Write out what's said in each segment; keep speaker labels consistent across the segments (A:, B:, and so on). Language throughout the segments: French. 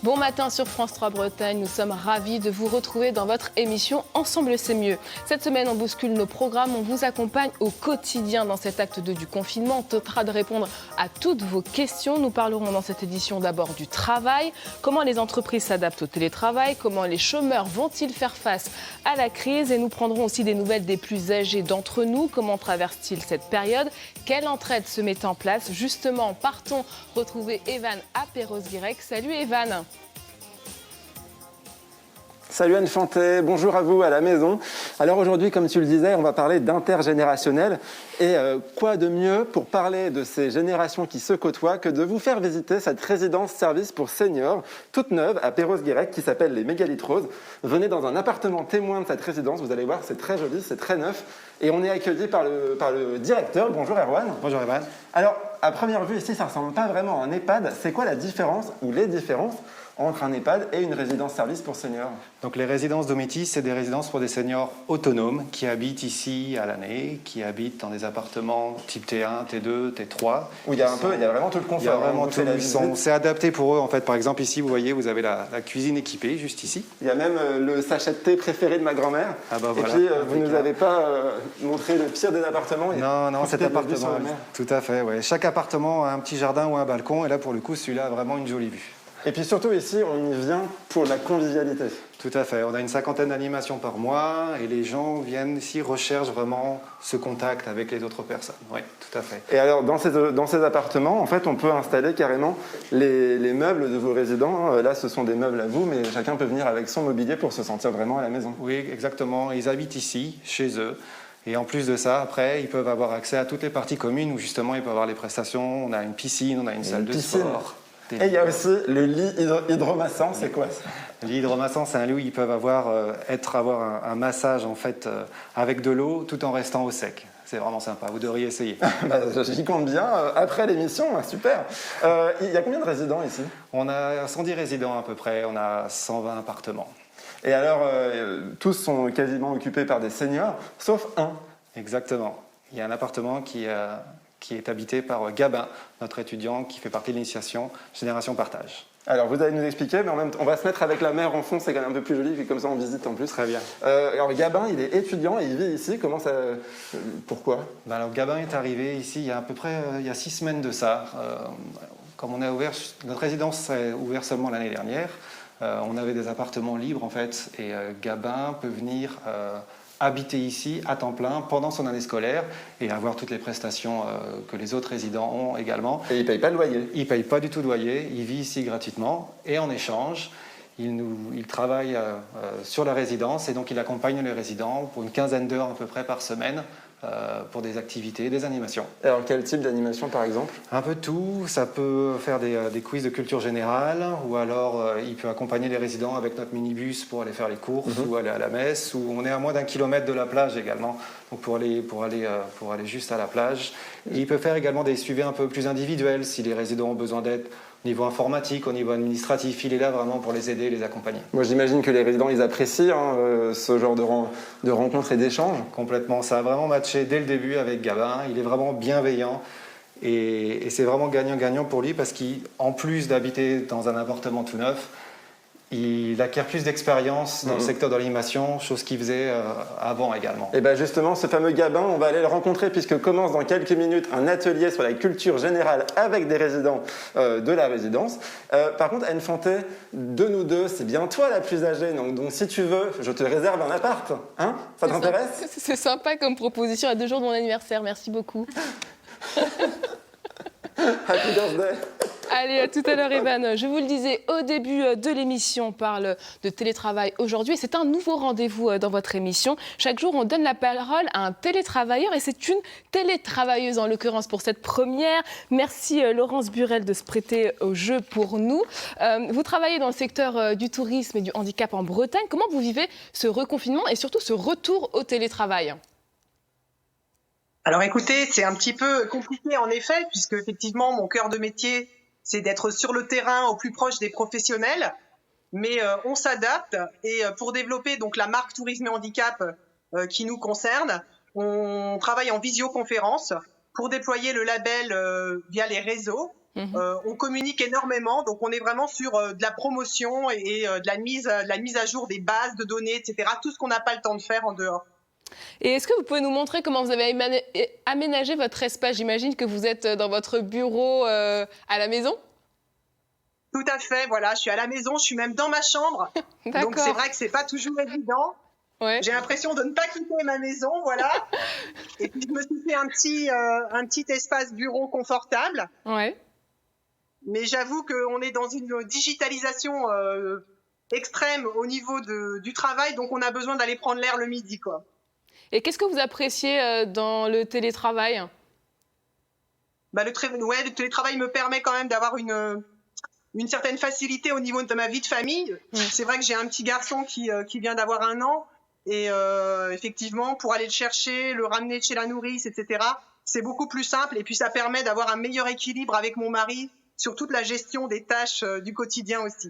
A: Bon matin sur France 3 Bretagne, nous sommes ravis de vous retrouver dans votre émission Ensemble c'est mieux. Cette semaine, on bouscule nos programmes, on vous accompagne au quotidien dans cet acte 2 du confinement. On tentera de répondre à toutes vos questions. Nous parlerons dans cette édition d'abord du travail, comment les entreprises s'adaptent au télétravail, comment les chômeurs vont-ils faire face à la crise, et nous prendrons aussi des nouvelles des plus âgés d'entre nous. Comment traversent-ils cette période? Quelle entraide se met en place? Justement, partons retrouver Evan à Perros-Guirec. Salut Evan.
B: Salut Anne Fantet, bonjour à vous à la maison. Alors aujourd'hui, comme tu le disais, on va parler d'intergénérationnel. Et quoi de mieux pour parler de ces générations qui se côtoient que de vous faire visiter cette résidence-service pour seniors, toute neuve à Perros-Guirec, qui s'appelle les Mégalithes Roses. Venez dans un appartement témoin de cette résidence, vous allez voir, c'est très joli, c'est très neuf. Et on est accueillis par le directeur. Bonjour Erwan.
C: Bonjour Erwan.
B: Alors, à première vue, ici, ça ne ressemble pas vraiment à un EHPAD. C'est quoi la différence ou les différences entre un EHPAD et une résidence-service pour seniors?
C: Donc les résidences Dométis, c'est des résidences pour des seniors autonomes qui habitent ici à l'année, qui habitent dans des appartements type T1, T2, T3.
B: Où il y a vraiment tout le confort.
C: Il y a vraiment tout le son. C'est adapté pour eux en fait. Par exemple ici, vous voyez, vous avez la cuisine équipée juste ici.
B: Il y a même le sachet de thé préféré de ma grand-mère.
C: Ah bah voilà.
B: Et puis vous ne nous avez pas montré le pire des appartements.
C: Non, cet appartement. Tout à fait. Ouais. Chaque appartement a un petit jardin ou un balcon, et là pour le coup, celui-là a vraiment une jolie vue.
B: Et puis surtout ici, on y vient pour la convivialité.
C: Tout à fait. On a une 50aine d'animations par mois et les gens viennent ici, recherchent vraiment ce contact avec les autres personnes. Oui, tout à fait.
B: Et alors, dans ces appartements, en fait, on peut installer carrément les meubles de vos résidents. Là, ce sont des meubles à vous, mais chacun peut venir avec son mobilier pour se sentir vraiment à la maison.
C: Oui, exactement. Ils habitent ici, chez eux. Et en plus de ça, après, ils peuvent avoir accès à toutes les parties communes où justement ils peuvent avoir les prestations. On a une piscine, on a une salle de sport.
B: Et il y a aussi le lit hydromassant, c'est quoi ça?
C: Le lit hydromassant, c'est un lit où ils peuvent avoir un massage en fait avec de l'eau tout en restant au sec. C'est vraiment sympa, vous devriez essayer.
B: J'y compte bien, après l'émission, super. Il y a combien de résidents ici?
C: On a 110 résidents à peu près, on a 120 appartements.
B: Et alors, tous sont quasiment occupés par des seniors, sauf un.
C: Exactement. Il y a un appartement qui est habité par Gabin, notre étudiant qui fait partie de l'initiation Génération Partage.
B: Alors, vous allez nous expliquer, mais en même temps, on va se mettre avec la mer en fond, c'est quand même un peu plus joli, puis comme ça on visite en plus.
C: Très bien.
B: Alors, Gabin, il est étudiant et il vit ici, comment ça... Pourquoi?
C: Alors, Gabin est arrivé ici il y a à peu près 6 semaines de ça. Comme on a ouvert, notre résidence s'est ouverte seulement l'année dernière, on avait des appartements libres en fait, et Gabin peut venir... habiter ici à temps plein pendant son année scolaire et avoir toutes les prestations que les autres résidents ont également.
B: Et il ne paye pas de loyer?
C: Il ne paye pas du tout de loyer, il vit ici gratuitement et en échange, il travaille sur la résidence et donc il accompagne les résidents pour une quinzaine d'heures à peu près par semaine pour des activités, des animations.
B: Alors quel type d'animation par exemple?
C: Un peu tout, ça peut faire des quiz de culture générale ou alors il peut accompagner les résidents avec notre minibus pour aller faire les courses ou aller à la messe, ou on est à moins d'1 kilomètre de la plage également, donc pour aller juste à la plage. Et il peut faire également des suivis un peu plus individuels si les résidents ont besoin d'aide au niveau informatique, au niveau administratif, il est là vraiment pour les aider et les accompagner.
B: Moi j'imagine que les résidents ils apprécient ce genre de rencontres et d'échanges.
C: Complètement, ça a vraiment matché dès le début avec Gabin, il est vraiment bienveillant et c'est vraiment gagnant-gagnant pour lui parce qu'en plus d'habiter dans un appartement tout neuf, il acquiert plus d'expérience dans le secteur de l'animation, chose qu'il faisait avant également.
B: Et bien justement, ce fameux Gabin, on va aller le rencontrer puisque commence dans quelques minutes un atelier sur la culture générale avec des résidents de la résidence. Par contre, Anne Fantet, de nous deux, c'est bien toi la plus âgée, donc si tu veux, je te réserve un appart. Hein? Ça t'intéresse?
A: C'est sympa comme proposition à 2 jours de mon anniversaire, merci beaucoup.
B: Happy birthday.
A: Allez, à tout à l'heure, Evan. Je vous le disais au début de l'émission, on parle de télétravail aujourd'hui. C'est un nouveau rendez-vous dans votre émission. Chaque jour, on donne la parole à un télétravailleur et c'est une télétravailleuse en l'occurrence pour cette première. Merci Laurence Burel de se prêter au jeu pour nous. Vous travaillez dans le secteur du tourisme et du handicap en Bretagne. Comment vous vivez ce reconfinement et surtout ce retour au télétravail ?
D: Alors écoutez, c'est un petit peu compliqué en effet, puisque effectivement mon cœur de métier, c'est d'être sur le terrain au plus proche des professionnels. mais on s'adapte. Et pour développer donc la marque Tourisme et Handicap qui nous concerne, on travaille en visioconférence pour déployer le label via les réseaux. On communique énormément, donc on est vraiment sur de la promotion et de la mise à jour des bases de données, etc. Tout ce qu'on n'a pas le temps de faire en dehors.
A: Et est-ce que vous pouvez nous montrer comment vous avez aménagé votre espace? J'imagine que vous êtes dans votre bureau à la maison.
D: Tout à fait, voilà, je suis à la maison, je suis même dans ma chambre. Donc c'est vrai que c'est pas toujours évident. Ouais. J'ai l'impression de ne pas quitter ma maison, voilà. Et puis je me suis fait un petit espace bureau confortable.
A: Ouais.
D: Mais j'avoue qu'on est dans une digitalisation extrême au niveau du travail, donc on a besoin d'aller prendre l'air le midi, quoi.
A: Et qu'est-ce que vous appréciez dans le télétravail?
D: Le télétravail me permet quand même d'avoir une certaine facilité au niveau de ma vie de famille. C'est vrai que j'ai un petit garçon qui vient d'avoir 1 an. Et effectivement, pour aller le chercher, le ramener chez la nourrice, etc., c'est beaucoup plus simple. Et puis ça permet d'avoir un meilleur équilibre avec mon mari sur toute la gestion des tâches du quotidien aussi.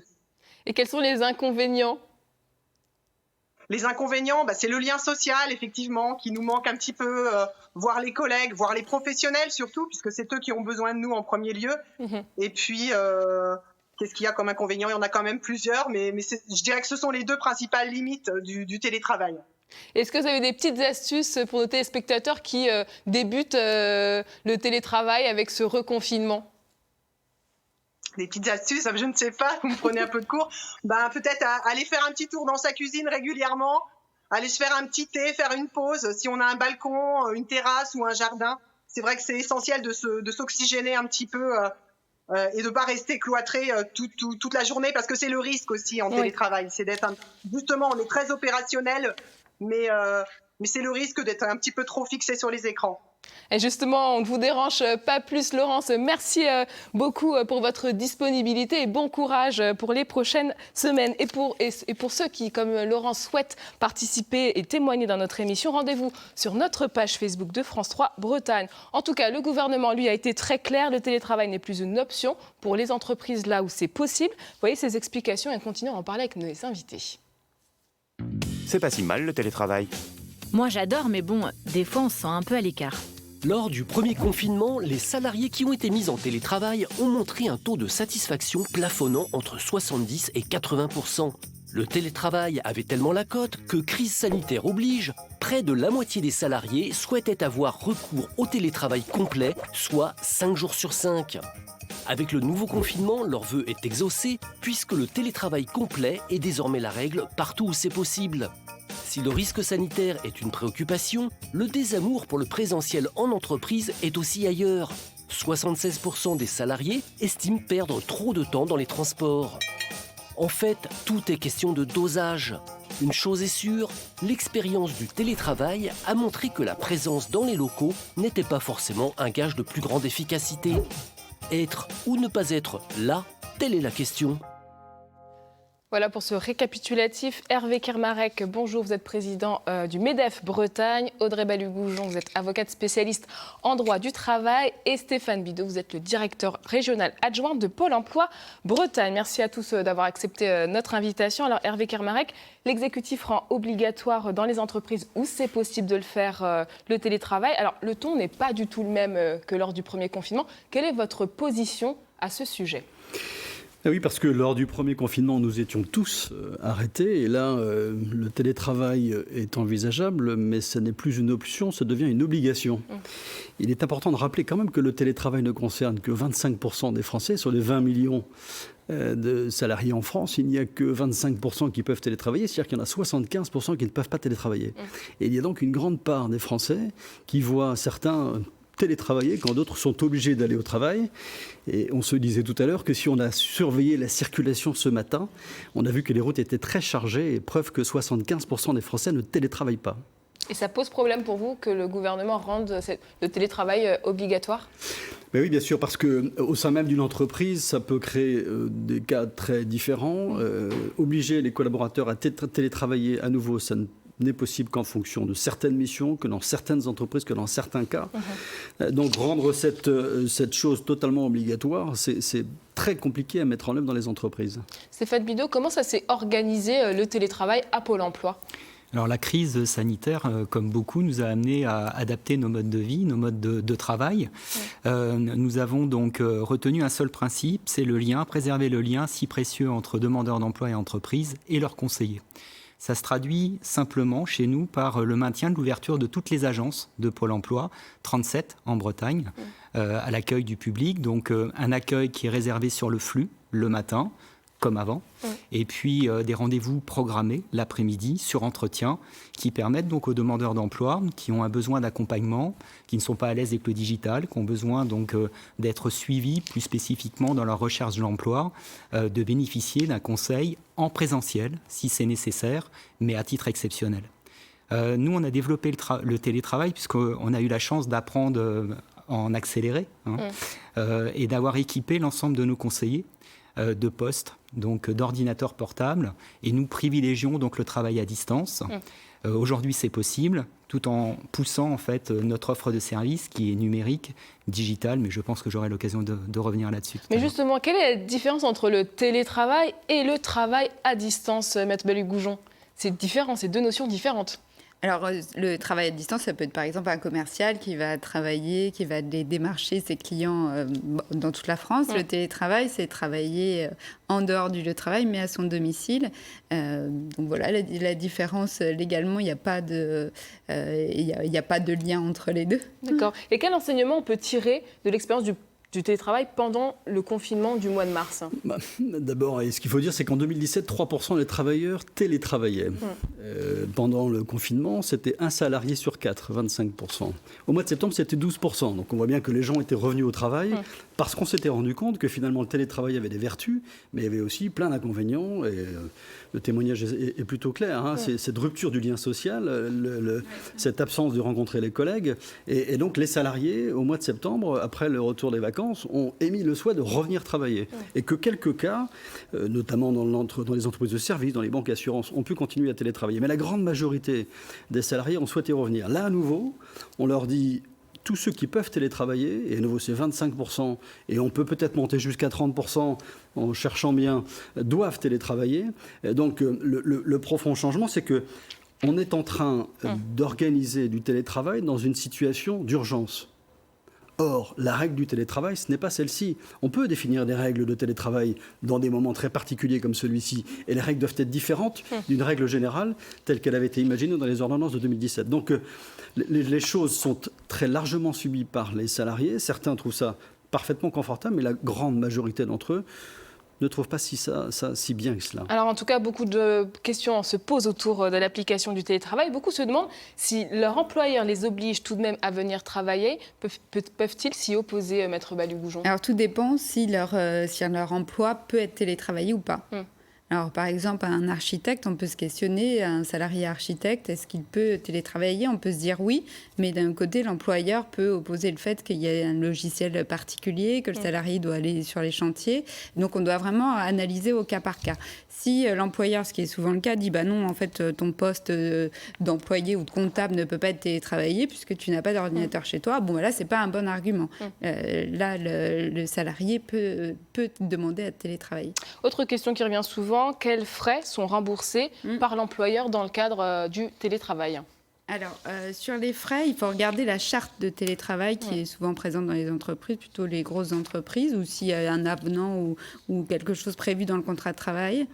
A: Et quels sont les inconvénients?
D: Les inconvénients, c'est le lien social, effectivement, qui nous manque un petit peu, voir les collègues, voir les professionnels surtout, puisque c'est eux qui ont besoin de nous en premier lieu. Et puis, qu'est-ce qu'il y a comme inconvénients? Il y en a quand même plusieurs, mais je dirais que ce sont les 2 principales limites du télétravail.
A: Est-ce que vous avez des petites astuces pour nos téléspectateurs qui débutent le télétravail avec ce reconfinement?
D: Des petites astuces, je ne sais pas, vous me prenez un peu de cours. Peut-être aller faire un petit tour dans sa cuisine régulièrement, aller se faire un petit thé, faire une pause. Si on a un balcon, une terrasse ou un jardin, c'est vrai que c'est essentiel de s'oxygéner un petit peu et de ne pas rester cloîtré toute la journée, parce que c'est le risque aussi en télétravail. C'est d'être justement, on est très opérationnel, mais c'est le risque d'être un petit peu trop fixé sur les écrans.
A: Et justement, on ne vous dérange pas plus, Laurence. Merci beaucoup pour votre disponibilité et bon courage pour les prochaines semaines. Et pour ceux qui, comme Laurence, souhaitent participer et témoigner dans notre émission, rendez-vous sur notre page Facebook de France 3 Bretagne. En tout cas, le gouvernement, lui, a été très clair. Le télétravail n'est plus une option pour les entreprises là où c'est possible. Vous voyez ces explications et continuons à en parler avec nos invités.
E: C'est pas si mal, le télétravail.
F: Moi, j'adore, mais bon, des fois, on se sent un peu à l'écart.
G: Lors du premier confinement, les salariés qui ont été mis en télétravail ont montré un taux de satisfaction plafonnant entre 70 et 80%. Le télétravail avait tellement la cote que, crise sanitaire oblige, près de la moitié des salariés souhaitaient avoir recours au télétravail complet, soit 5 jours sur 5. Avec le nouveau confinement, leur vœu est exaucé, puisque le télétravail complet est désormais la règle partout où c'est possible. Si le risque sanitaire est une préoccupation, le désamour pour le présentiel en entreprise est aussi ailleurs. 76% des salariés estiment perdre trop de temps dans les transports. En fait, tout est question de dosage. Une chose est sûre, l'expérience du télétravail a montré que la présence dans les locaux n'était pas forcément un gage de plus grande efficacité. Être ou ne pas être là, telle est la question.
A: Voilà pour ce récapitulatif. Hervé Kermarek, bonjour, vous êtes président du MEDEF Bretagne. Audrey Balup-Goujon, vous êtes avocate spécialiste en droit du travail. Et Stéphane Bidot, vous êtes le directeur régional adjoint de Pôle emploi Bretagne. Merci à tous d'avoir accepté notre invitation. Alors Hervé Kermarek, l'exécutif rend obligatoire dans les entreprises où c'est possible de le faire le télétravail. Alors le ton n'est pas du tout le même que lors du premier confinement. Quelle est votre position à ce sujet ?
H: Oui, parce que lors du premier confinement, nous étions tous arrêtés. Et là, le télétravail est envisageable, mais ce n'est plus une option, ça devient une obligation. Il est important de rappeler quand même que le télétravail ne concerne que 25% des Français. Sur les 20 millions de salariés en France, il n'y a que 25% qui peuvent télétravailler, c'est-à-dire qu'il y en a 75% qui ne peuvent pas télétravailler. Et il y a donc une grande part des Français qui voient certains télétravailler quand d'autres sont obligés d'aller au travail. Et on se disait tout à l'heure que si on a surveillé la circulation ce matin, on a vu que les routes étaient très chargées et preuve que 75% des Français ne télétravaillent pas.
A: Et ça pose problème pour vous que le gouvernement rende le télétravail obligatoire ?
H: Ben oui, bien sûr, parce qu'au sein même d'une entreprise, ça peut créer des cas très différents. Obliger les collaborateurs à télétravailler à nouveau, ça ne n'est possible qu'en fonction de certaines missions, que dans certaines entreprises, que dans certains cas. Donc rendre cette chose totalement obligatoire, c'est très compliqué à mettre en œuvre dans les entreprises.
A: Stéphane Bidault, comment ça s'est organisé le télétravail à Pôle emploi ?
I: Alors la crise sanitaire, comme beaucoup, nous a amené à adapter nos modes de vie, nos modes de travail. Nous avons donc retenu un seul principe, c'est le lien, préserver le lien si précieux entre demandeurs d'emploi et entreprises et leurs conseillers. Ça se traduit simplement chez nous par le maintien de l'ouverture de toutes les agences de Pôle emploi, 37 en Bretagne, à l'accueil du public. Donc un accueil qui est réservé sur le flux le matin, comme avant, et puis des rendez-vous programmés l'après-midi sur entretien qui permettent donc aux demandeurs d'emploi qui ont un besoin d'accompagnement, qui ne sont pas à l'aise avec le digital, qui ont besoin donc d'être suivis plus spécifiquement dans leur recherche d'emploi, de bénéficier d'un conseil en présentiel si c'est nécessaire, mais à titre exceptionnel. Nous, on a développé le télétravail puisqu'on a eu la chance d'apprendre en accéléré et d'avoir équipé l'ensemble de nos conseillers de postes, donc d'ordinateurs portables, et nous privilégions donc le travail à distance. Aujourd'hui, c'est possible, tout en poussant en fait notre offre de service qui est numérique, digitale, mais je pense que j'aurai l'occasion de revenir là-dessus.
A: Mais justement, quelle est la différence entre le télétravail et le travail à distance, Maître Baluc-Goujon ? C'est différent, c'est deux notions différentes.
J: Alors, le travail à distance, ça peut être par exemple un commercial qui va travailler, qui va aller démarcher ses clients dans toute la France. Le télétravail, c'est travailler en dehors du lieu de travail, mais à son domicile. Donc voilà, la différence, légalement, il n'y a pas de lien entre les deux.
A: D'accord. Et quel enseignement on peut tirer de l'expérience du télétravail pendant le confinement du mois de mars ?
H: D'abord, ce qu'il faut dire, c'est qu'en 2017, 3% des travailleurs télétravaillaient. Pendant le confinement, c'était un salarié sur 4, 25%. Au mois de septembre, c'était 12%. Donc on voit bien que les gens étaient revenus au travail parce qu'on s'était rendu compte que finalement le télétravail avait des vertus, mais il y avait aussi plein d'inconvénients. Et le témoignage est plutôt clair. Cette rupture du lien social, cette absence de rencontrer les collègues. Et donc les salariés, au mois de septembre, après le retour des vacances, ont émis le souhait de revenir travailler. Et que quelques cas, notamment dans les entreprises de services, dans les banques et assurances, ont pu continuer à télétravailler. Mais la grande majorité des salariés ont souhaité revenir. Là, à nouveau, on leur dit, tous ceux qui peuvent télétravailler, et à nouveau c'est 25%, et on peut peut-être monter jusqu'à 30% en cherchant bien, doivent télétravailler. Et donc le profond changement, c'est que on est en train d'organiser du télétravail dans une situation d'urgence. Or, la règle du télétravail, ce n'est pas celle-ci. On peut définir des règles de télétravail dans des moments très particuliers comme celui-ci, et les règles doivent être différentes d'une règle générale telle qu'elle avait été imaginée dans les ordonnances de 2017. Donc, les choses sont très largement subies par les salariés. Certains trouvent ça parfaitement confortable, mais la grande majorité d'entre eux ne trouvent pas si bien que cela. Alors
A: en tout cas, beaucoup de questions se posent autour de l'application du télétravail. Beaucoup se demandent si leur employeur les oblige tout de même à venir travailler. Peuvent-ils s'y opposer, Maître Baluc-Goujon ?
J: Alors tout dépend si leur emploi peut être télétravaillé ou pas. Alors, par exemple, un architecte, on peut se questionner, un salarié architecte, est-ce qu'il peut télétravailler ? On peut se dire oui, mais d'un côté, l'employeur peut opposer le fait qu'il y ait un logiciel particulier, que le salarié doit aller sur les chantiers. Donc, on doit vraiment analyser au cas par cas. Si l'employeur, ce qui est souvent le cas, dit bah non, en fait, ton poste d'employé ou de comptable ne peut pas être télétravaillé puisque tu n'as pas d'ordinateur chez toi, bon, là, c'est pas un bon argument. Là, le salarié peut demander à télétravailler.
A: Autre question qui revient souvent, quels frais sont remboursés par l'employeur dans le cadre du télétravail ?
J: Alors, sur les frais, il faut regarder la charte de télétravail qui est souvent présente dans les entreprises, plutôt les grosses entreprises, ou s'il y a un avenant ou quelque chose prévu dans le contrat de travail.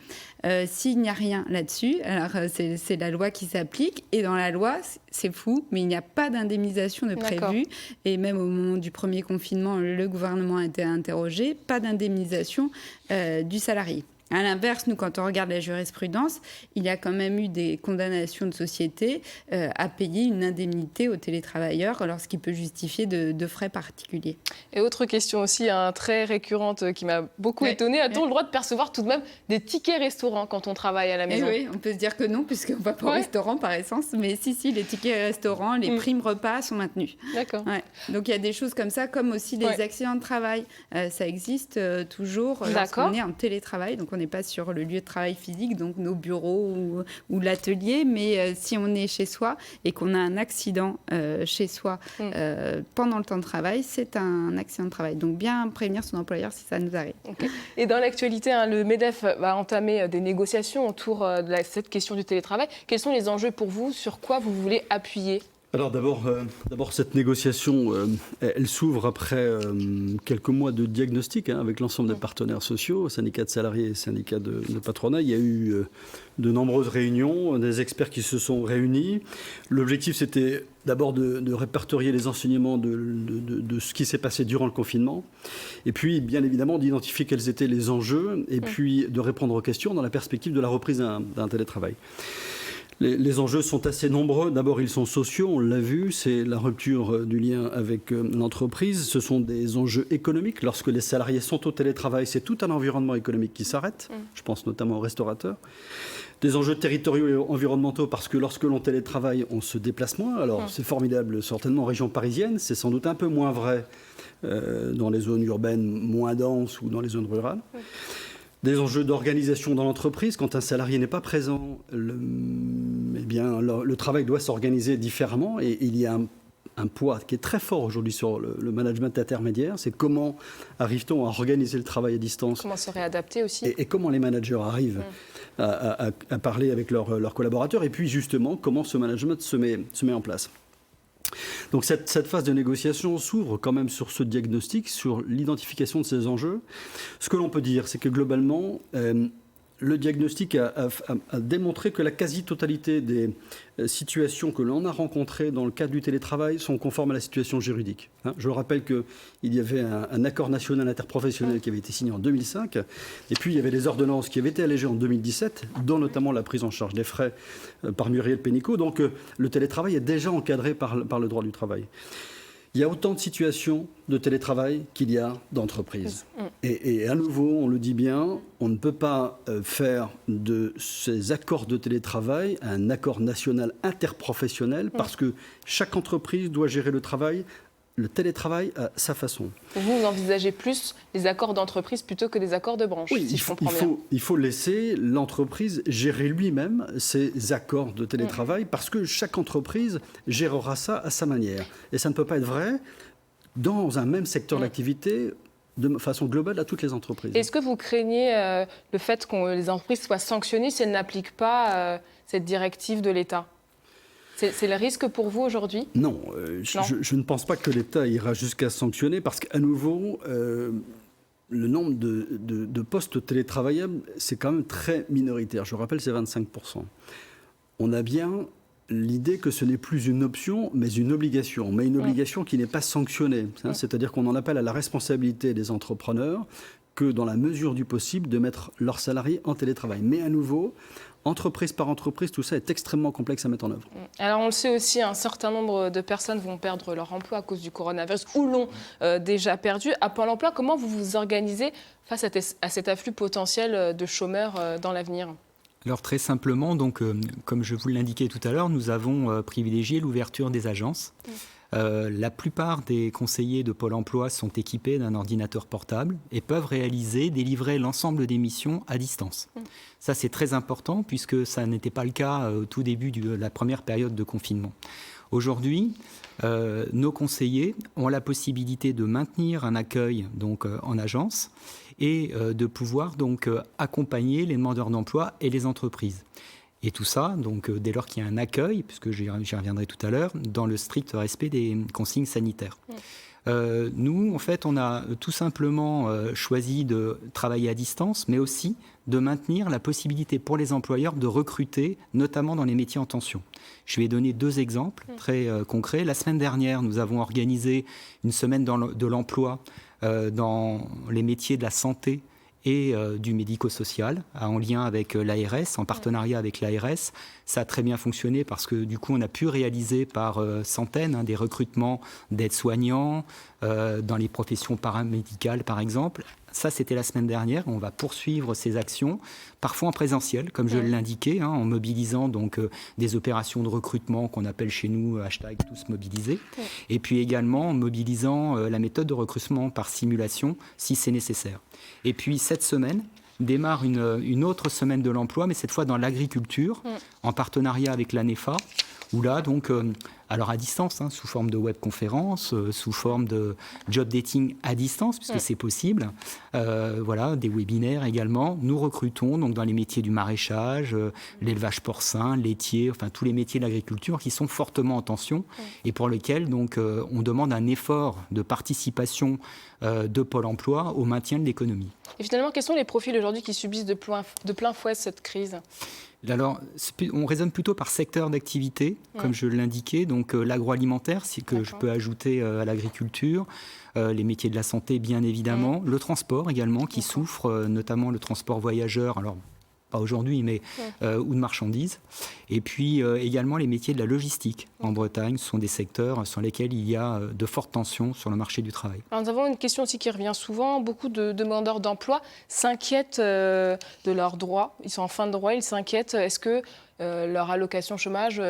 J: S'il n'y a rien là-dessus, alors c'est la loi qui s'applique. Et dans la loi, c'est fou, mais il n'y a pas d'indemnisation de prévu. Et même au moment du premier confinement, le gouvernement a été interrogé, pas d'indemnisation du salarié. À l'inverse, nous, quand on regarde la jurisprudence, il y a quand même eu des condamnations de sociétés à payer une indemnité aux télétravailleurs lorsqu'il peut justifier de frais particuliers.
A: Et autre question aussi très récurrente qui m'a beaucoup étonnée, a-t-on le droit de percevoir tout de même des tickets restaurants quand on travaille à la maison ?
J: Oui, on peut se dire que non, puisqu'on ne va pas au restaurant par essence, mais si, les tickets restaurants, les primes repas sont maintenus.
A: D'accord.
J: Donc il y a des choses comme ça, comme aussi les accidents de travail. Ça existe toujours lorsqu'on est en télétravail, donc on n'est n'est pas sur le lieu de travail physique, donc nos bureaux ou l'atelier, mais si on est chez soi et qu'on a un accident chez soi pendant le temps de travail, c'est un accident de travail. Donc bien prévenir son employeur si ça nous arrive.
A: Okay. Et dans l'actualité, le MEDEF va entamer des négociations autour de cette question du télétravail. Quels sont les enjeux pour vous? Sur quoi vous voulez appuyer?
H: Alors d'abord, cette négociation, elle s'ouvre après quelques mois de diagnostic avec l'ensemble des partenaires sociaux, syndicats de salariés et syndicats de patronat. Il y a eu de nombreuses réunions, des experts qui se sont réunis. L'objectif, c'était d'abord de répertorier les enseignements de ce qui s'est passé durant le confinement, et puis bien évidemment d'identifier quels étaient les enjeux, et puis de répondre aux questions dans la perspective de la reprise d'un télétravail. Les enjeux sont assez nombreux. D'abord, ils sont sociaux, on l'a vu, c'est la rupture du lien avec l'entreprise. Ce sont des enjeux économiques. Lorsque les salariés sont au télétravail, c'est tout un environnement économique qui s'arrête. Je pense notamment aux restaurateurs. Des enjeux territoriaux et environnementaux, parce que lorsque l'on télétravaille, on se déplace moins. Alors, c'est formidable, certainement en région parisienne. C'est sans doute un peu moins vrai dans les zones urbaines moins denses ou dans les zones rurales. Des enjeux d'organisation dans l'entreprise. Quand un salarié n'est pas présent, le travail doit s'organiser différemment. Et il y a un poids qui est très fort aujourd'hui sur le management intermédiaire. C'est comment arrive-t-on à organiser le travail à distance?
A: Comment se réadapter aussi?
H: Et comment les managers arrivent à parler avec leurs collaborateurs. Et puis justement, comment ce management se met en place. Donc cette phase de négociation s'ouvre quand même sur ce diagnostic, sur l'identification de ces enjeux. Ce que l'on peut dire, c'est que globalement, le diagnostic a démontré que la quasi-totalité des situations que l'on a rencontrées dans le cadre du télétravail sont conformes à la situation juridique. Je rappelle qu'il y avait un accord national interprofessionnel qui avait été signé en 2005, et puis il y avait des ordonnances qui avaient été allégées en 2017, dont notamment la prise en charge des frais par Muriel Pénicaud. Donc le télétravail est déjà encadré par le droit du travail. Il y a autant de situations de télétravail qu'il y a d'entreprises. Et à nouveau, on le dit bien, on ne peut pas faire de ces accords de télétravail un accord national interprofessionnel parce que chaque entreprise doit gérer le télétravail à sa façon.
A: Vous envisagez plus les accords d'entreprise plutôt que des accords de branche, si je comprends bien.
H: Il faut laisser l'entreprise gérer lui-même ses accords de télétravail parce que chaque entreprise gérera ça à sa manière. Et ça ne peut pas être vrai dans un même secteur d'activité de façon globale à toutes les entreprises.
A: Est-ce que vous craignez le fait que les entreprises soient sanctionnées si elles n'appliquent pas cette directive de l'État ? C'est le risque pour vous aujourd'hui?
H: Non, je ne pense pas que l'État ira jusqu'à sanctionner parce qu'à nouveau, le nombre de postes télétravaillables, c'est quand même très minoritaire. Je rappelle, c'est 25%. On a bien l'idée que ce n'est plus une option, mais une obligation. Mais une obligation qui n'est pas sanctionnée. C'est-à-dire qu'on en appelle à la responsabilité des entrepreneurs que, dans la mesure du possible, de mettre leurs salariés en télétravail. Mais à nouveau, entreprise par entreprise, tout ça est extrêmement complexe à mettre en œuvre.
A: Alors on le sait aussi, un certain nombre de personnes vont perdre leur emploi à cause du coronavirus ou l'ont déjà perdu. À Pôle emploi, comment vous vous organisez face à cet afflux potentiel de chômeurs dans l'avenir ?
I: Alors très simplement, donc, comme je vous l'indiquais tout à l'heure, nous avons privilégié l'ouverture des agences. La plupart des conseillers de Pôle emploi sont équipés d'un ordinateur portable et peuvent délivrer l'ensemble des missions à distance. Ça, c'est très important puisque ça n'était pas le cas au tout début de la première période de confinement. Aujourd'hui, nos conseillers ont la possibilité de maintenir un accueil donc, en agence et de pouvoir donc, accompagner les demandeurs d'emploi et les entreprises. Et tout ça, donc, dès lors qu'il y a un accueil, puisque j'y reviendrai tout à l'heure, dans le strict respect des consignes sanitaires. Nous, en fait, on a tout simplement choisi de travailler à distance, mais aussi de maintenir la possibilité pour les employeurs de recruter, notamment dans les métiers en tension. Je vais donner 2 exemples très concrets. La semaine dernière, nous avons organisé une semaine de l'emploi dans les métiers de la santé et du médico-social, en lien avec l'ARS, en partenariat avec l'ARS. Ça a très bien fonctionné parce que du coup, on a pu réaliser par centaines des recrutements d'aides-soignants dans les professions paramédicales, par exemple. Ça, c'était la semaine dernière. On va poursuivre ces actions, parfois en présentiel, comme je l'indiquais, en mobilisant donc des opérations de recrutement qu'on appelle chez nous #TousMobilisés. Et puis également en mobilisant la méthode de recrutement par simulation, si c'est nécessaire. Et puis cette semaine, démarre une autre semaine de l'emploi, mais cette fois dans l'agriculture, en partenariat avec l'ANEFA, où là, donc, alors à distance, sous forme de webconférence, sous forme de job dating à distance, puisque c'est possible, voilà, des webinaires également. Nous recrutons donc dans les métiers du maraîchage, l'élevage porcin, laitier, enfin tous les métiers de l'agriculture qui sont fortement en tension et pour lesquels donc on demande un effort de participation de Pôle emploi au maintien de l'économie.
A: Et finalement, quels sont les profils aujourd'hui qui subissent de plein fouet cette crise ?
I: Alors, on raisonne plutôt par secteur d'activité, comme je l'indiquais. Donc, l'agroalimentaire, c'est que je peux ajouter à l'agriculture, les métiers de la santé, bien évidemment, le transport également, qui souffre, notamment le transport voyageur. Alors, pas aujourd'hui, mais ou de marchandises. Et puis également les métiers de la logistique en Bretagne sont des secteurs sur lesquels il y a de fortes tensions sur le marché du travail.
A: Alors nous avons une question aussi qui revient souvent. Beaucoup de demandeurs d'emploi s'inquiètent de leurs droits. Ils sont en fin de droit, ils s'inquiètent. Est-ce que leur allocation chômage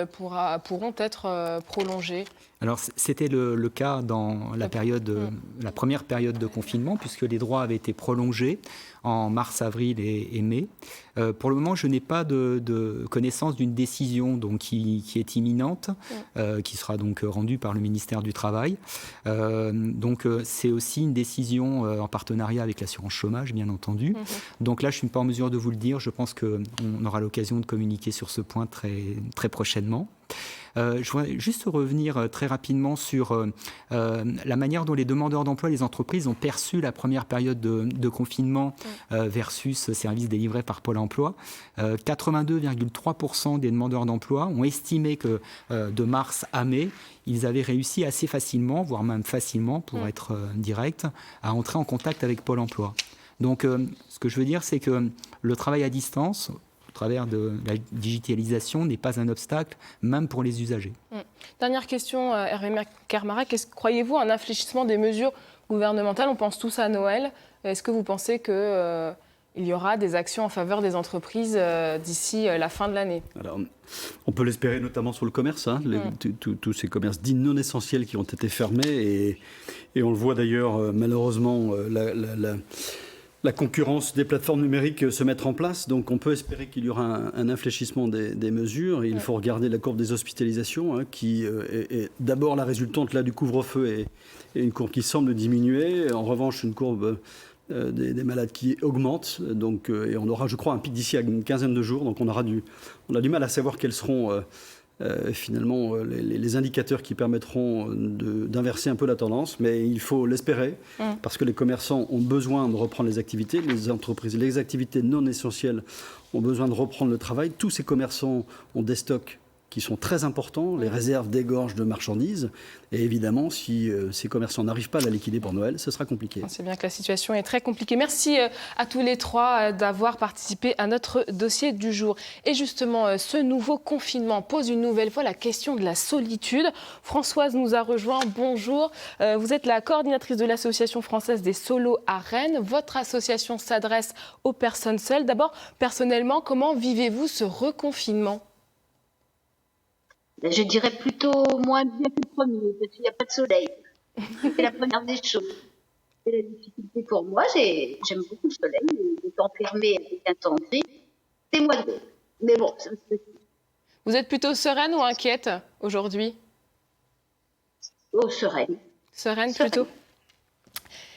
A: pourront être prolongées ?
I: Alors, c'était le cas dans la première période de confinement, puisque les droits avaient été prolongés en mars, avril et mai. Pour le moment, je n'ai pas de connaissance d'une décision donc, qui est imminente, qui sera donc rendue par le ministère du Travail. Donc, c'est aussi une décision en partenariat avec l'assurance chômage, bien entendu. Donc là, je ne suis pas en mesure de vous le dire. Je pense qu'on aura l'occasion de communiquer sur ce point très, très prochainement. Je voudrais juste revenir très rapidement sur la manière dont les demandeurs d'emploi, les entreprises ont perçu la première période de confinement versus services délivrés par Pôle emploi. 82,3% des demandeurs d'emploi ont estimé que de mars à mai, ils avaient réussi assez facilement, voire même facilement pour être direct, à entrer en contact avec Pôle emploi. Donc ce que je veux dire, c'est que le travail à distance, au travers de la digitalisation, n'est pas un obstacle, même pour les usagers.
A: Dernière question, Hervé Kermarek. Croyez-vous un infléchissement des mesures gouvernementales ? On pense tous à Noël. Est-ce que vous pensez qu'il y aura des actions en faveur des entreprises d'ici la fin de l'année ?
H: Alors, on peut l'espérer notamment sur le commerce, tous ces commerces dits non essentiels qui ont été fermés. Et on le voit d'ailleurs, malheureusement, la concurrence des plateformes numériques se mettre en place. Donc on peut espérer qu'il y aura un infléchissement des mesures. Et il faut regarder la courbe des hospitalisations, qui est d'abord la résultante là, du couvre-feu et une courbe qui semble diminuer. En revanche, une courbe des malades qui augmente. Donc, et on aura, je crois, un pic d'ici à une quinzaine de jours. Donc on a du mal à savoir quels seront finalement les indicateurs qui permettront d'inverser un peu la tendance, mais il faut l'espérer parce que les commerçants ont besoin de reprendre les activités, les entreprises, les activités non essentielles ont besoin de reprendre le travail. Tous ces commerçants ont des stocks qui sont très importants, les réserves dégorgent de marchandises. Et évidemment, si ces commerçants n'arrivent pas à la liquider pour Noël, ce sera compliqué.
A: C'est bien que la situation est très compliquée. Merci à tous les trois d'avoir participé à notre dossier du jour. Et justement, ce nouveau confinement pose une nouvelle fois la question de la solitude. Françoise nous a rejoint. Bonjour. Vous êtes la coordinatrice de l'Association française des solos à Rennes. Votre association s'adresse aux personnes seules. D'abord, personnellement, comment vivez-vous ce reconfinement ?
K: Je dirais plutôt moins bien que le premier, parce qu'il n'y a pas de soleil. C'est la première des choses. C'est la difficulté pour moi. J'aime beaucoup le soleil, le temps fermé avec un temps gris, c'est moins drôle. Mais bon, ça me fait...
A: Vous êtes plutôt sereine ou inquiète aujourd'hui ?
K: Oh, sereine.
A: Sereine plutôt.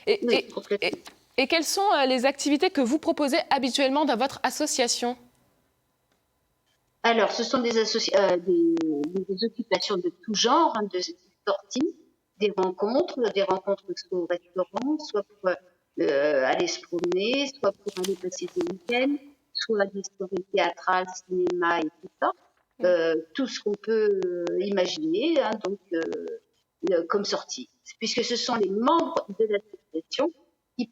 A: Et quelles sont les activités que vous proposez habituellement dans votre association ?
K: Alors, ce sont des occupations de tout genre, de sorties, des rencontres soit au restaurant, soit pour aller se promener, soit pour aller passer des week-ends, soit des soirées théâtrales, cinéma et tout ça. Tout ce qu'on peut imaginer, comme sortie. Puisque ce sont les membres de l'association qui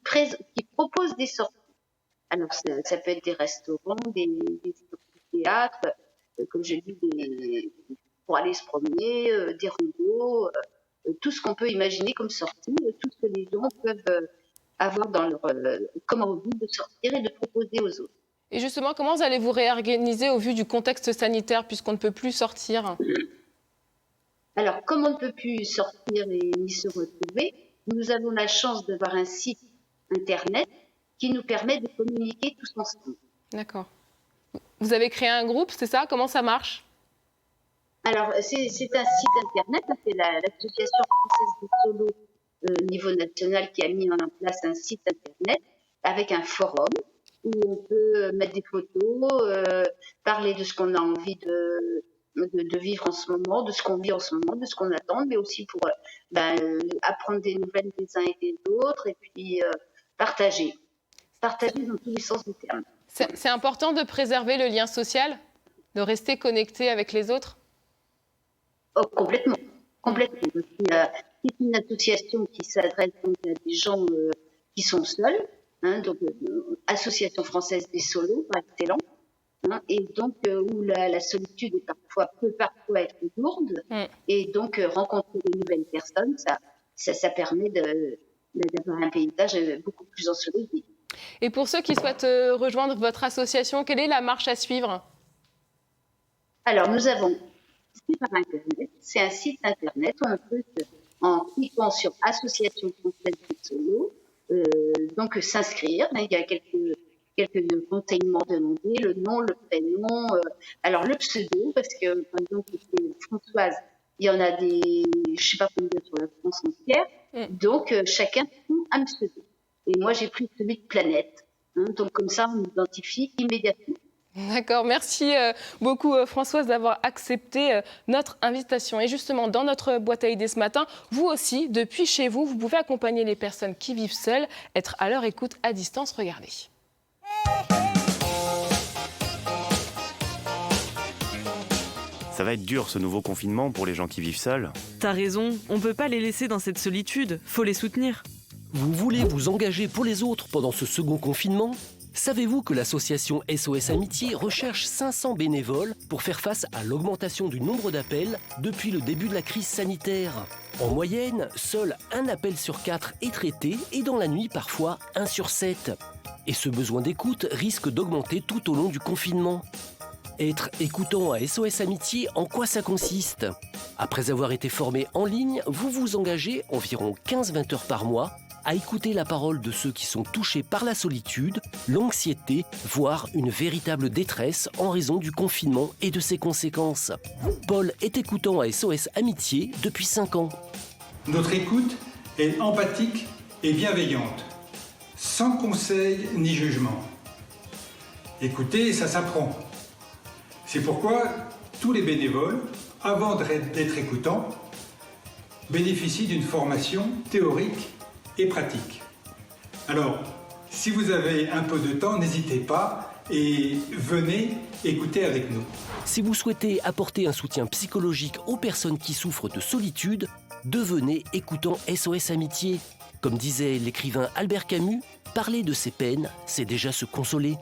K: proposent des sorties. Alors, ça peut être des restaurants, des théâtre, comme je dis, pour aller se promener, des randos, tout ce qu'on peut imaginer comme sortie, tout ce que les gens peuvent avoir dans leur comme envie de sortir et de proposer aux autres.
A: Et justement, comment vous allez vous réorganiser au vu du contexte sanitaire puisqu'on ne peut plus sortir ?
K: Alors, comme on ne peut plus sortir et ni se retrouver, nous avons la chance d'avoir un site internet qui nous permet de communiquer tous ensemble.
A: D'accord. Vous avez créé un groupe, c'est ça? Comment ça marche?
K: Alors, c'est un site internet, c'est l'Association française des solos au niveau national qui a mis en place un site internet avec un forum où on peut mettre des photos, parler de ce qu'on a envie de vivre en ce moment, de ce qu'on vit en ce moment, de ce qu'on attend, mais aussi pour apprendre des nouvelles des uns et des autres, et puis partager dans tous les sens du terme.
A: C'est important de préserver le lien social, de rester connecté avec les autres?
K: Oh, complètement. C'est une association qui s'adresse donc à des gens qui sont seuls, donc Association française des solos par excellence, et donc où la solitude peut parfois être lourde, et donc rencontrer de nouvelles personnes, ça permet d'avoir un paysage beaucoup plus ensoleillé.
A: Et pour ceux qui souhaitent rejoindre votre association, quelle est la marche à suivre?
K: Alors, nous avons, c'est par Internet, c'est un site Internet où on peut, en cliquant sur Association française des solos, donc s'inscrire. Il y a quelques renseignements demandés, le nom, le prénom, alors le pseudo, parce que, par exemple, Françoise, il y en a je ne sais pas combien sur la France entière, donc chacun trouve un pseudo. Et moi, j'ai pris celui de Planète. Donc, comme ça, on m'identifie immédiatement.
A: D'accord, merci beaucoup Françoise d'avoir accepté notre invitation. Et justement, dans notre boîte à idées ce matin, vous aussi, depuis chez vous, vous pouvez accompagner les personnes qui vivent seules, être à leur écoute à distance. Regardez.
E: Ça va être dur ce nouveau confinement pour les gens qui vivent seuls.
L: T'as raison, on peut pas les laisser dans cette solitude, faut les soutenir.
G: Vous voulez vous engager pour les autres pendant ce second confinement? Savez-vous que l'association SOS Amitié recherche 500 bénévoles pour faire face à l'augmentation du nombre d'appels depuis le début de la crise sanitaire? En moyenne, seul 1 appel sur 4 est traité et dans la nuit, parfois 1 sur 7. Et ce besoin d'écoute risque d'augmenter tout au long du confinement. Être écoutant à SOS Amitié, en quoi ça consiste? Après avoir été formé en ligne, vous vous engagez environ 15-20 heures par mois à écouter la parole de ceux qui sont touchés par la solitude, l'anxiété, voire une véritable détresse en raison du confinement et de ses conséquences. Paul est écoutant à SOS Amitié depuis 5 ans.
M: Notre écoute est empathique et bienveillante, sans conseil ni jugement. Écouter, ça s'apprend. C'est pourquoi tous les bénévoles, avant d'être écoutants, bénéficient d'une formation théorique et pratique. Alors, si vous avez un peu de temps, n'hésitez pas et venez écouter avec nous.
G: Si vous souhaitez apporter un soutien psychologique aux personnes qui souffrent de solitude, devenez écoutant SOS Amitié. Comme disait l'écrivain Albert Camus, parler de ses peines, c'est déjà se consoler.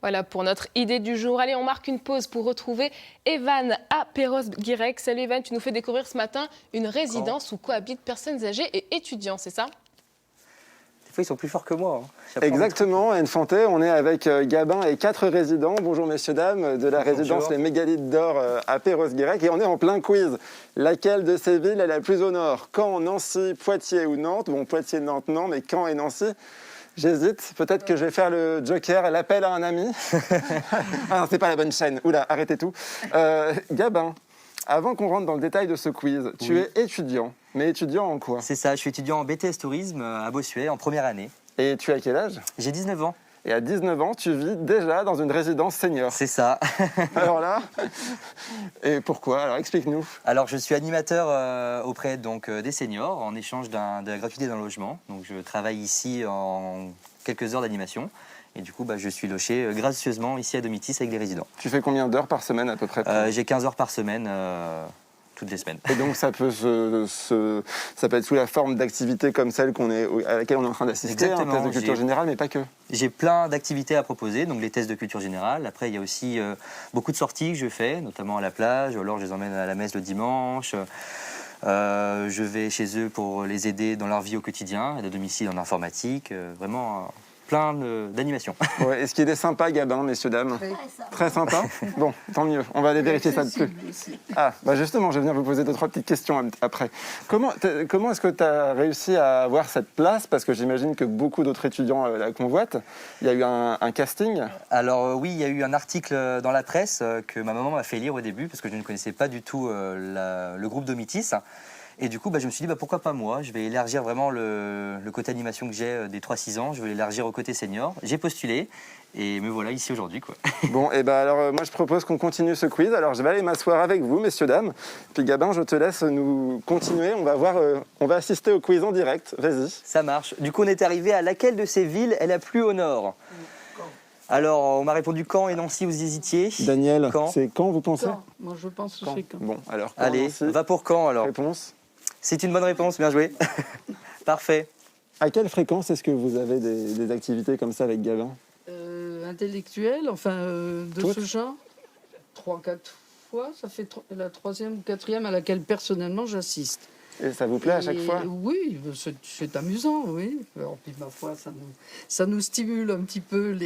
A: Voilà pour notre idée du jour. Allez, on marque une pause pour retrouver Evan à Perros-Guirec. Salut Evan, tu nous fais découvrir ce matin une résidence où cohabitent personnes âgées et étudiants, c'est ça?
N: Des fois, ils sont plus forts que moi.
B: Exactement, Anne Fanté, on est avec Gabin et 4 résidents. Bonjour messieurs, dames, de la résidence Les Mégalithes d'Or à Perros-Guirec. Et on est en plein quiz. Laquelle de ces villes est la plus au nord? Caen, Nancy, Poitiers ou Nantes? Bon, Poitiers, Nantes, non, mais Caen et Nancy. J'hésite, peut-être que je vais faire le joker, l'appel à un ami. Ah non, c'est pas la bonne chaîne. Oula, arrêtez tout. Gabin, avant qu'on rentre dans le détail de ce quiz, tu es étudiant, mais étudiant en quoi?
N: C'est ça, je suis étudiant en BTS Tourisme à Bossuet, en première année.
B: Et tu as quel âge?
N: J'ai 19 ans.
B: Et à 19 ans, tu vis déjà dans une résidence senior.
N: C'est ça.
B: Alors là, et pourquoi? Alors explique-nous.
N: Alors je suis animateur auprès des seniors en échange de la gratuité d'un logement. Donc je travaille ici en quelques heures d'animation. Et du coup, je suis logé gracieusement ici à Domitis avec les résidents.
B: Tu fais combien d'heures par semaine à peu près?
N: J'ai 15 heures par semaine. Toutes les semaines.
B: Et donc ça peut être sous la forme d'activités comme celle à laquelle on est en train d'assister, un test de culture générale, mais pas que.
N: J'ai plein d'activités à proposer, donc les tests de culture générale. Après, il y a aussi beaucoup de sorties que je fais, notamment à la plage, ou alors je les emmène à la messe le dimanche. Je vais chez eux pour les aider dans leur vie au quotidien, à domicile en informatique. Vraiment plein d'animations.
B: Ouais, est-ce qu'il est sympa, Gabin, messieurs, dames? Très sympa. Bon, tant mieux. On va aller vérifier ça de plus. Ah, bah justement, je vais venir vous poser 2-3 petites questions après. Comment est-ce que tu as réussi à avoir cette place? Parce que j'imagine que beaucoup d'autres étudiants la convoitent. Il y a eu un casting.
N: Alors oui, il y a eu un article dans la presse que ma maman m'a fait lire au début, parce que je ne connaissais pas du tout le groupe Domitis. Et du coup, je me suis dit, pourquoi pas moi? Je vais élargir vraiment le côté animation que j'ai des 3-6 ans. Je vais l'élargir au côté senior. J'ai postulé et me voilà ici aujourd'hui, quoi.
B: Bon, et alors moi je propose qu'on continue ce quiz. Alors je vais aller m'asseoir avec vous, messieurs, dames. Puis Gabin, je te laisse nous continuer. On va assister au quiz en direct. Vas-y.
N: Ça marche. Du coup, on est arrivé à laquelle de ces villes est la plus au nord? Alors, on m'a répondu Caen et Nancy, vous hésitiez.
B: Daniel, c'est Caen, vous pensez?
O: Moi je pense que c'est Caen.
B: Bon, alors Caen,
N: allez,
B: Nancy.
N: va pour Caen alors.
B: Réponse?
N: C'est une bonne réponse, bien joué. Parfait.
B: À quelle fréquence est-ce que vous avez des activités comme ça avec Gabin?
O: Intellectuel, de
B: toutes?
O: ce genre, 3-4 fois. Ça fait la 3e ou 4e à laquelle personnellement j'assiste.
B: Et ça vous plaît à chaque fois?
O: Oui, c'est amusant, oui. Alors, puis, ma foi, ça nous stimule un petit peu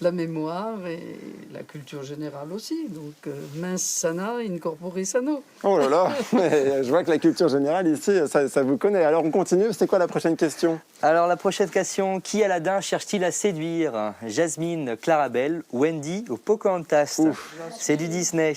O: la mémoire et la culture générale aussi. Donc, mens sana in corpore sano.
B: Oh là là, je vois que la culture générale ici, ça vous connaît. Alors on continue, c'est quoi la prochaine question?
N: Alors la prochaine question, qui Aladdin cherche-t-il à séduire? Jasmine, Clarabelle, Wendy ou Pocahontas? C'est du Disney.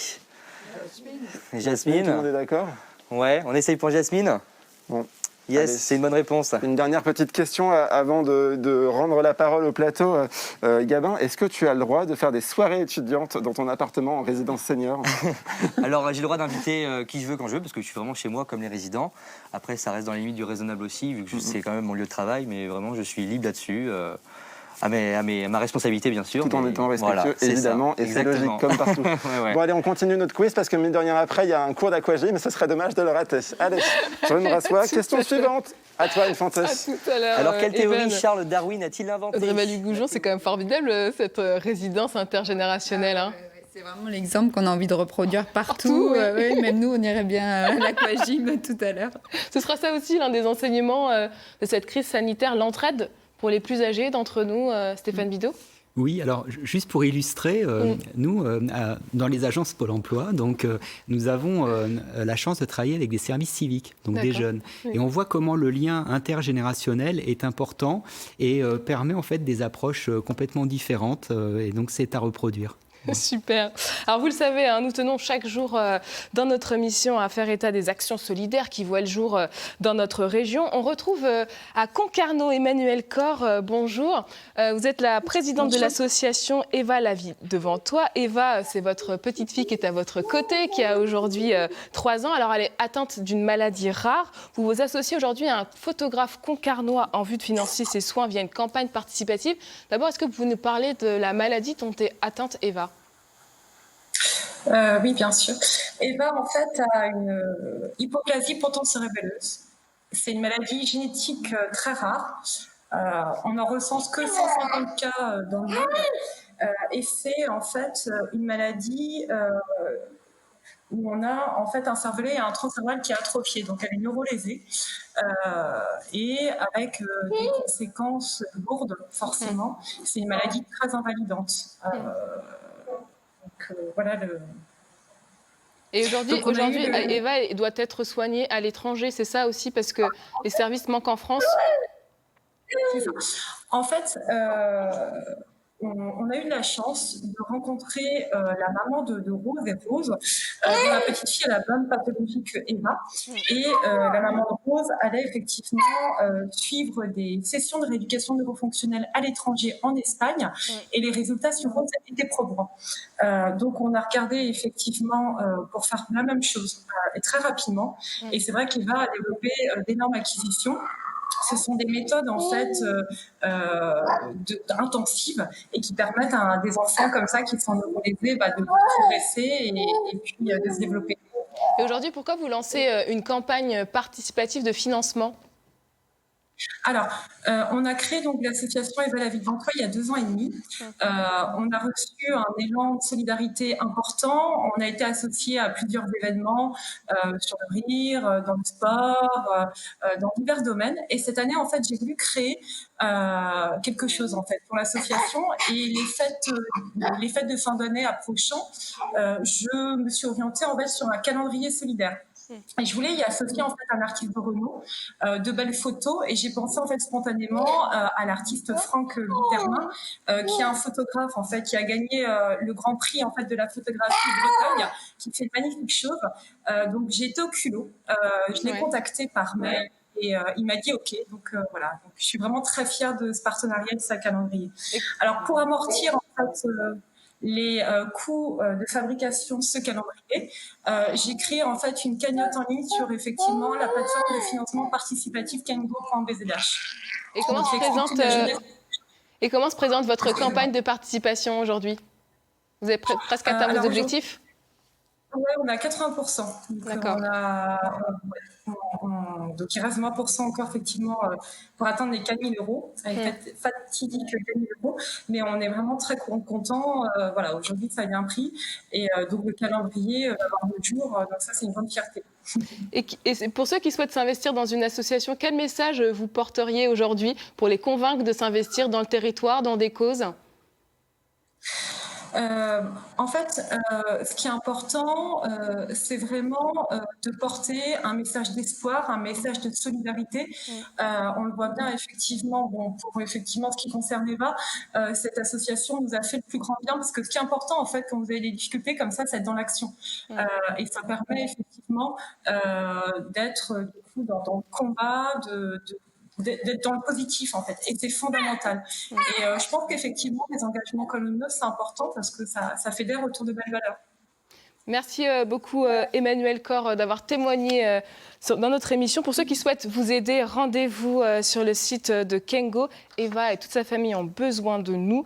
N: Jasmine.
B: Tout le monde est d'accord?
N: Ouais, on essaye pour Jasmine.
B: Bon.
N: Yes, c'est une bonne réponse.
B: Une dernière petite question avant de rendre la parole au plateau. Gabin, est-ce que tu as le droit de faire des soirées étudiantes dans ton appartement en résidence senior?
N: Alors j'ai le droit d'inviter qui je veux quand je veux, parce que je suis vraiment chez moi comme les résidents. Après, ça reste dans les limites du raisonnable aussi, vu que c'est quand même mon lieu de travail, mais vraiment je suis libre là-dessus. À ma responsabilité, bien sûr.
B: Tout en étant respectueux,
N: voilà,
B: évidemment, et c'est logique, comme partout.
N: Ouais.
B: Bon, allez, on continue notre quiz, parce que mine de rien, après, il y a un cours d'aquagym, mais ce serait dommage de le rater. Allez, je me rassois. Question suivante. À toi, une fantasme.
A: À tout à l'heure.
N: Alors, quelle théorie Charles Darwin a-t-il inventé?
A: Audrey Goujon, c'est quand même formidable, cette résidence intergénérationnelle. Hein.
J: C'est vraiment l'exemple qu'on a envie de reproduire partout. Oui, même nous, on irait bien à l'aquagym tout à l'heure.
A: Ce sera ça aussi, l'un des enseignements de cette crise sanitaire, l'entraide pour les plus âgés d'entre nous, Stéphane Bidot?
I: Oui, alors juste pour illustrer, nous, dans les agences Pôle emploi, nous avons la chance de travailler avec des services civiques, donc des jeunes. Oui. Et on voit comment le lien intergénérationnel est important et permet en fait des approches complètement différentes. Et donc c'est à reproduire.
A: Super. Alors vous le savez, nous tenons chaque jour dans notre émission à faire état des actions solidaires qui voient le jour dans notre région. On retrouve à Concarneau Emmanuel Corr. Bonjour. Vous êtes la présidente de l'association Eva la vie devant toi. Eva, c'est votre petite fille qui est à votre côté, qui a aujourd'hui 3 ans. Alors elle est atteinte d'une maladie rare. Vous vous associez aujourd'hui à un photographe concarnois en vue de financer ses soins via une campagne participative. D'abord, est-ce que vous pouvez nous parler de la maladie dont est atteinte Eva?
P: Oui, bien sûr. Eva, en fait, a une hypoplasie potentiocérébelleuse. C'est une maladie génétique très rare. On n'en recense que 150 cas dans le monde. Et c'est en fait une maladie où on a en fait un cervelet et un tronc cérébral qui est atrophié. Donc elle est neurolésée et avec des conséquences lourdes, forcément. C'est une maladie très invalidante. Voilà
A: Et aujourd'hui, Eva doit être soignée à l'étranger, c'est ça aussi, parce que les services manquent en France?
P: C'est ça. En fait, on a eu la chance de rencontrer la maman de Rose et Rose, dont la petite fille a la bonne pathologie que Eva. Et la maman de Rose allait effectivement suivre des sessions de rééducation neurofonctionnelle à l'étranger en Espagne. Et les résultats sur Rose étaient probants. Donc on a regardé effectivement pour faire la même chose et très rapidement. Et c'est vrai qu'Eva a développé d'énormes acquisitions. Ce sont des méthodes en fait intensives et qui permettent à des enfants comme ça qui sont neurolésés de progresser et puis de se développer.
A: Et aujourd'hui, pourquoi vous lancez une campagne participative de financement?
P: Alors, on a créé donc l'association Eva la vie devant toi il y a 2 ans et demi. On a reçu un élan de solidarité important. On a été associé à plusieurs événements sur le rire, dans le sport, dans divers domaines. Et cette année, en fait, j'ai voulu créer quelque chose en fait pour l'association. Et les fêtes de fin d'année approchant, je me suis orientée en fait sur un calendrier solidaire. Et je voulais y associer en fait un artiste de renom, de belles photos, et j'ai pensé en fait spontanément à l'artiste Franck Bittermin, qui est un photographe en fait qui a gagné le Grand Prix en fait de la photographie de Bretagne, qui fait de magnifiques choses. Donc j'ai été au culot, je l'ai contacté par mail. Et il m'a dit OK, donc voilà. Donc, je suis vraiment très fière de ce partenariat, de ce calendrier. Alors pour amortir en fait les coûts de fabrication de ce calendrier, j'ai créé en fait une cagnotte en ligne sur effectivement la plateforme de financement participatif kengo.bzh.
A: Et comment se présente votre campagne de participation aujourd'hui? Vous avez presque atteint vos objectifs?
P: Oui, on a 80%.
A: D'accord.
P: Donc il reste 20% encore effectivement pour atteindre les 4 000 €, avec fatidique 4 000 €, mais on est vraiment très contents. Voilà, aujourd'hui ça a bien pris, et donc le calendrier va avoir le jour, donc ça c'est une grande fierté.
A: Et pour ceux qui souhaitent s'investir dans une association, quel message vous porteriez aujourd'hui pour les convaincre de s'investir dans le territoire, dans des causes?
P: En fait, ce qui est important, c'est vraiment de porter un message d'espoir, un message de solidarité. On le voit bien effectivement, pour effectivement ce qui concerne Eva, cette association nous a fait le plus grand bien, parce que ce qui est important en fait quand vous avez des difficultés comme ça, c'est d'être dans l'action. Et ça permet effectivement d'être du coup dans le combat, d'être dans le positif en fait, et c'est fondamental. Et je pense qu'effectivement les engagements communaux c'est important, parce que ça fédère autour de belles valeurs.
A: Merci beaucoup Emmanuelle Corr d'avoir témoigné dans notre émission. Pour ceux qui souhaitent vous aider, rendez-vous sur le site de Kengo. Eva et toute sa famille ont besoin de nous.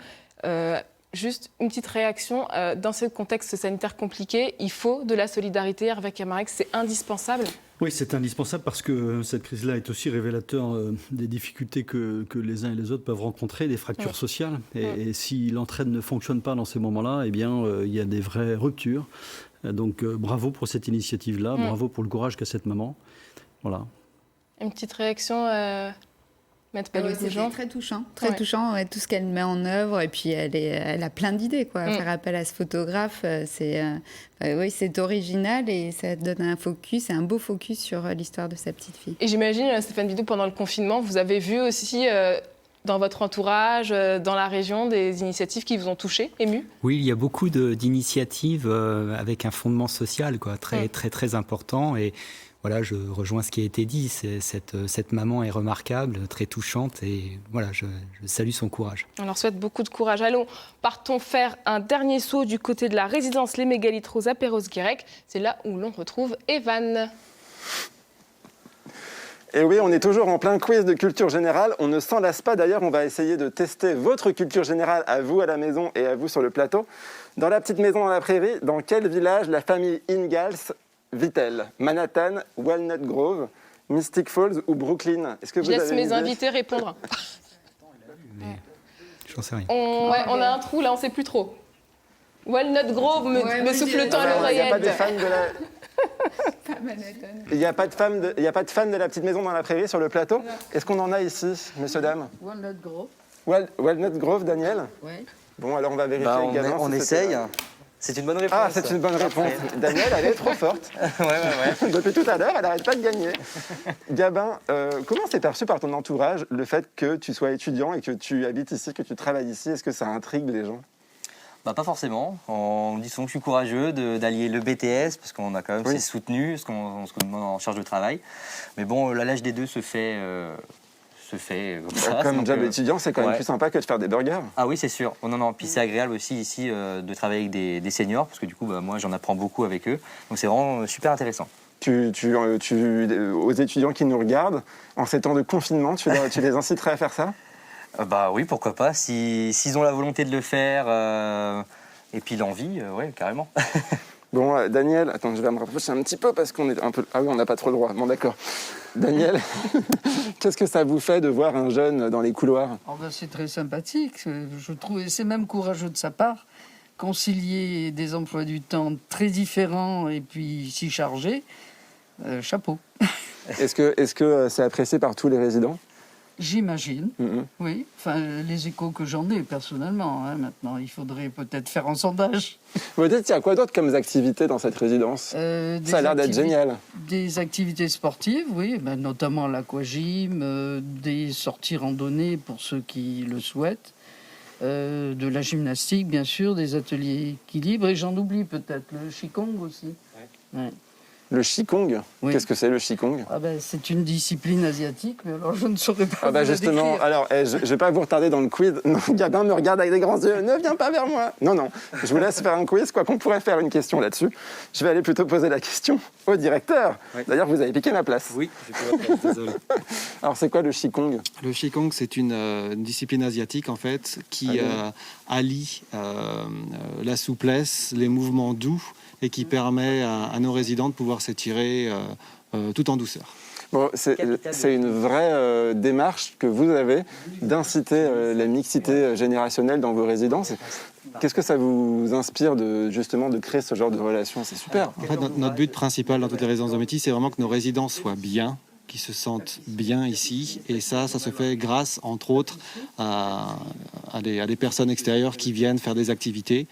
A: Juste une petite réaction, dans ce contexte sanitaire compliqué, il faut de la solidarité. Hervé Camarec, c'est indispensable.
H: Oui, c'est indispensable parce que cette crise-là est aussi révélateur des difficultés que les uns et les autres peuvent rencontrer, des fractures sociales. Et si l'entraide ne fonctionne pas dans ces moments-là, eh bien, il y a des vraies ruptures. Donc, bravo pour cette initiative-là, bravo pour le courage qu'a cette maman. Voilà.
A: Une petite réaction
J: C'était très touchant, tout ce qu'elle met en œuvre, et puis elle a plein d'idées, quoi. Faire appel à ce photographe, c'est original, et ça donne un beau focus sur l'histoire de sa petite fille.
A: Et j'imagine, Stéphane Bidou, pendant le confinement, vous avez vu aussi dans votre entourage, dans la région, des initiatives qui vous ont touché, ému?
I: Oui, il y a beaucoup d'initiatives avec un fondement social, quoi, très important. Et voilà, je rejoins ce qui a été dit. Cette maman est remarquable, très touchante, et voilà, je salue son courage.
A: On leur souhaite beaucoup de courage. Allons, partons faire un dernier saut du côté de la résidence Les Mégalitros à Perros-Guirec. C'est là où l'on retrouve Evan.
B: Et oui, on est toujours en plein quiz de culture générale. On ne s'en lasse pas. D'ailleurs, on va essayer de tester votre culture générale à vous à la maison et à vous sur le plateau. Dans la petite maison dans la prairie, dans quel village la famille Ingalls vit-elle? Manhattan, Walnut Grove, Mystic Falls ou Brooklyn? Est-ce que vous
A: Je laisse
B: avez
A: mes invités répondre.
I: J'en sais rien.
A: On a un trou là, on ne sait plus trop. Walnut Grove me souffle-t-on à l'oreillette.
B: Il n'y a pas de fan de la... Il n'y a pas de fan de la petite maison dans la prairie sur le plateau? Est-ce qu'on en a ici, messieurs, dames?
O: Walnut Grove.
B: Walnut Grove, Daniel?
O: Oui.
B: Bon, alors on va vérifier également.
N: On essaye. C'est une bonne réponse.
B: Ah, c'est une bonne réponse. Daniel, elle est trop forte.
N: Ouais.
B: Depuis tout à l'heure, elle n'arrête pas de gagner. Gabin, comment c'est perçu par ton entourage le fait que tu sois étudiant et que tu habites ici, que tu travailles ici? Est-ce que ça intrigue les gens?
N: Pas forcément. On me dit souvent que je suis courageux d'allier le BTS, parce qu'on a quand même c'est soutenu, ce qu'on se demande en charge de travail. Mais bon, l'allège des deux se fait comme ça.
B: Comme job étudiant, c'est quand même plus sympa que de faire des burgers.
N: Ah oui, c'est sûr. Non. Puis c'est agréable aussi ici de travailler avec des seniors, parce que du coup, moi, j'en apprends beaucoup avec eux. Donc c'est vraiment super intéressant. Aux étudiants qui nous regardent, en ces temps de confinement, tu les inciterais à faire ça? Oui, pourquoi pas. S'ils ont la volonté de le faire et puis l'envie, oui, carrément.
B: Bon, Daniel, attends, je vais me rapprocher un petit peu parce qu'on est un peu... Ah oui, on n'a pas trop le droit. Bon, d'accord. Daniel, qu'est-ce que ça vous fait de voir un jeune dans les couloirs?
O: C'est très sympathique, je trouve, et c'est même courageux de sa part. Concilier des emplois du temps très différents et puis si chargés, chapeau.
B: Est-ce que c'est apprécié par tous les résidents?
O: J'imagine, oui. Enfin, les échos que j'en ai personnellement. Maintenant, il faudrait peut-être faire un sondage.
B: Vous dites, il y a quoi d'autre comme activités dans cette résidence? Ça a l'air d'être génial.
O: Des activités sportives, oui, notamment l'aquagym, des sorties randonnées pour ceux qui le souhaitent, de la gymnastique, bien sûr, des ateliers équilibre, et j'en oublie peut-être, le Qigong aussi. Ouais.
B: Le Qigong, oui. Qu'est-ce que c'est le Qigong?
O: C'est une discipline asiatique, mais alors je ne saurais pas vous
B: justement,
O: la décrire.
B: alors je ne vais pas vous retarder dans le quiz. Non, Gabin me regarde avec des grands yeux. Ne viens pas vers moi. Non, je vous laisse faire un quiz, quoi qu'on pourrait faire une question là-dessus. Je vais aller plutôt poser la question au directeur. Oui. D'ailleurs, vous avez piqué ma place.
Q: Oui, j'ai pris ma place, désolé.
B: Alors, c'est quoi le Qigong?
Q: Le Qigong, c'est une discipline asiatique, en fait, qui allie la souplesse, les mouvements doux, et qui permet à nos résidents de pouvoir s'étirer tout en douceur.
B: Bon, c'est une vraie démarche que vous avez d'inciter la mixité générationnelle dans vos résidences. Qu'est-ce que ça vous inspire justement de créer ce genre de relation? C'est super.
Q: En fait, notre but principal dans toutes les résidences de métier, c'est vraiment que nos résidents soient bien, qui se sentent bien ici, et ça se fait grâce, entre autres, à des personnes extérieures qui viennent faire des activités,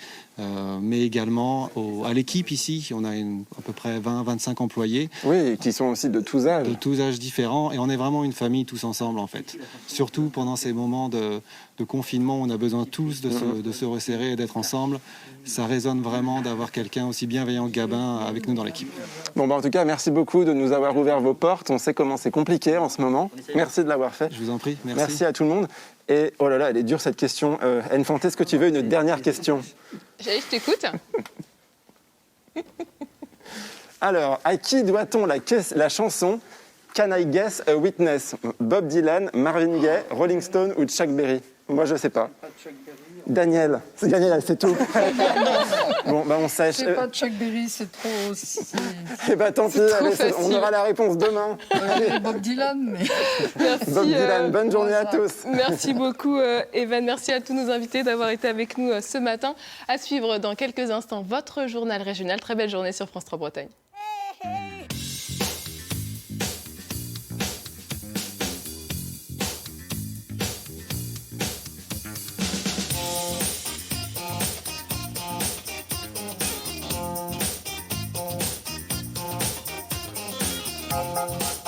Q: mais également à l'équipe ici. On a à peu près 20-25 employés.
B: Oui, qui sont aussi de tous âges.
Q: De tous âges différents, et on est vraiment une famille tous ensemble, en fait. Surtout pendant ces moments de confinement, on a besoin tous de se resserrer et d'être ensemble. Ça résonne vraiment d'avoir quelqu'un aussi bienveillant que Gabin avec nous dans l'équipe.
B: Bon, en tout cas, merci beaucoup de nous avoir ouvert vos portes. On sait comment c'est compliqué en ce moment. Merci de l'avoir fait.
Q: Je vous en prie, merci.
B: Merci à tout le monde. Et oh là là, elle est dure cette question. Enfante, est-ce que tu veux une dernière question?
A: Je t'écoute.
B: Alors, à qui doit-on la chanson Can I Guess a Witness? Bob Dylan, Marvin Gaye, Rolling Stone ou Chuck Berry? Moi, je sais pas. Daniel, c'est Daniel, c'est tout. Bon, on sèche.
O: Je sais pas, Chuck Berry, c'est trop...
B: tant pis, on aura la réponse demain.
O: Bob Dylan, mais...
A: Merci,
B: Bob Dylan, bonne journée à tous.
A: Merci beaucoup, Evan. Merci à tous nos invités d'avoir été avec nous ce matin. À suivre dans quelques instants votre journal régional. Très belle journée sur France 3 Bretagne.
R: Bye.